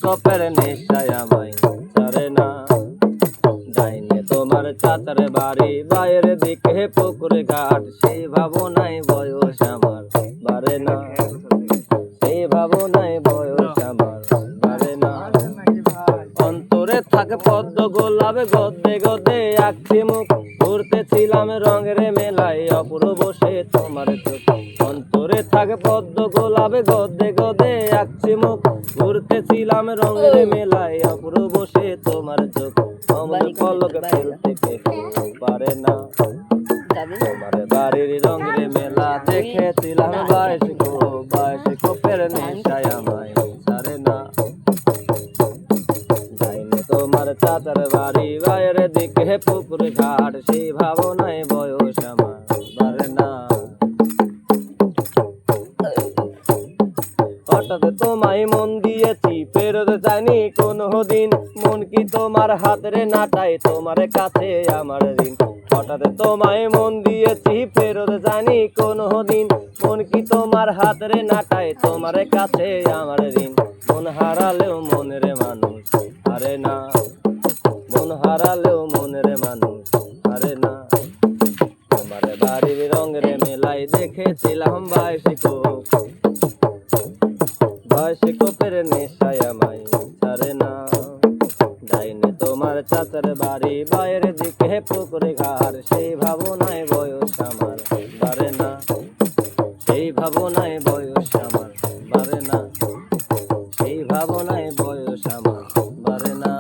কপের নেশায় আমায় ছাড়ে না। ডাইনে তোমার চাচার বাড়ি, বাইরের দিকে পুকুর ঘাট, সেই ভাবনায় বয়স আমার বাড়ে না, সেই ভাবনায় বয়স আমার বাড়ে না। অন্তরে থাকে পদ্ম গোলাপ, গদ্দে গদ্দে আঁকছি মুখ, ঘুরতেছিলাম রঙের মেলায় অপূর্ব সে তোমার চোখ। অন্তরে থাকে পদ্ম গোলাপ, গদ্দে গদ্দে আঁকছি মুখ, ঘুরতেছিলাম রঙের মেলায় অপূর্ব সে তোমার চোখ। অমন পলক ফেলতে কেউ পারে না। তোমার বাড়ির রঙের মেলা দেখেছিলাম বাইশ কোপের নেশায় আমায় ছাড়ে না। যাইনি তোমার চাচার বাড়ি, বাইরের দিকে পুকুর ঘাট, সেই ভাবনায় বয়স আমার বাড়ে না। হঠাৎ তোমায় মন দিয়েছি, ফেরত যায়নি কোনো দিন, মন কি তোমার হাতের নাটাই, তোমার কাছে আমার ঋণ। হঠাৎ তোমায় মন দিয়েছি, ফেরত যায়নি কোনো দিন, মন কি তোমার হাতের নাটাই, তোমার কাছে আমার ঋণ। মন হারালেও মনের মানুষ হারে না, মন হারালেও মনের মানুষ হারে না। তোমার বাড়ির রঙের মেলায় দেখেছিলাম বাইশ কোপের নেশায় আমায় ছাড়ে না। যাইনি তোমার চাচার বাড়ি, বাইরের দিকে পুকুর ঘাট, সেই ভাবনায় বয়স আমার বাড়ে না, সেই ভাবনায় বয়স আমার বাড়ে না, সেই ভাবনায় বয়স আমার বাড়ে না।